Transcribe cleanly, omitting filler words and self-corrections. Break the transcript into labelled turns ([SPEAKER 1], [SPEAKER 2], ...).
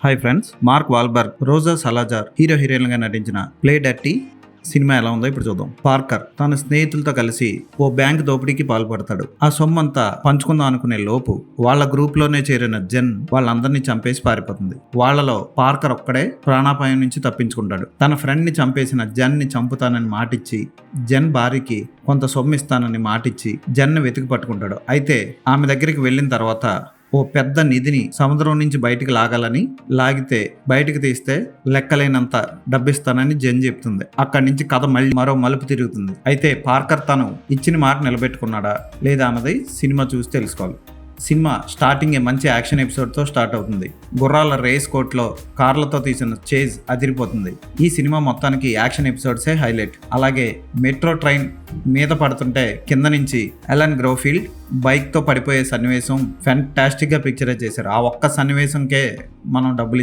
[SPEAKER 1] Hi friends, mark వాల్బర్గ్, రోజా సలాజార్ hero హీరోయిన్గా నటించిన play dirty cinema ఎలా ఉందో ఇప్పుడు చూద్దాం. పార్కర్ తన స్నేహితులతో కలిసి ఓ బ్యాంక్ దోపిడీకి పాల్పడతాడు. ఆ సొమ్మంతా పంచుకుందాం అనుకునే లోపు వాళ్ళ గ్రూప్ లోనే చేరిన జెన్ వాళ్ళందరినీ చంపేసి పారిపోతుంది. వాళ్ళలో పార్కర్ ఒక్కడే ప్రాణాపాయం నుంచి తప్పించుకుంటాడు. తన ఫ్రెండ్ ని చంపేసిన జెన్ ని చంపుతానని మాటిచ్చి జెన్ భార్యకి కొంత సొమ్ము ఇస్తానని మాటిచ్చి జెన్ ని వెతికి పట్టుకుంటాడు. అయితే ఆమె దగ్గరికి వెళ్ళిన తర్వాత ఓ పెద్ద నిధిని సముద్రం నుంచి బయటికి లాగాలని లాగితే బయటికి తీస్తే లెక్కలేనంత డబ్బిస్తానని జెన్ చెప్తుంది. అక్కడి నుంచి కథ మళ్ళీ మరో మలుపు తిరుగుతుంది. అయితే పార్కర్ తను ఇచ్చిన మాట నిలబెట్టుకున్నాడా లేదా అన్నది సినిమా చూసి తెలుసుకోవాలి. సినిమా స్టార్టింగ్ మంచి యాక్షన్ ఎపిసోడ్తో స్టార్ట్ అవుతుంది. గుర్రాల రేస్ కోర్ట్లో కార్లతో తీసిన చేజ్ అదిరిపోతుంది. ఈ సినిమా మొత్తానికి యాక్షన్ ఎపిసోడ్సే హైలైట్. అలాగే మెట్రో ట్రైన్ మీద పడుతుంటే కింద నుంచి ఎలన్ గ్రోఫీల్డ్ బైక్తో పడిపోయే సన్నివేశం ఫ్యాంటాస్టిక్గా పిక్చరైజ్ చేశారు. ఆ ఒక్క సన్నివేశంకే మనం డబ్బులు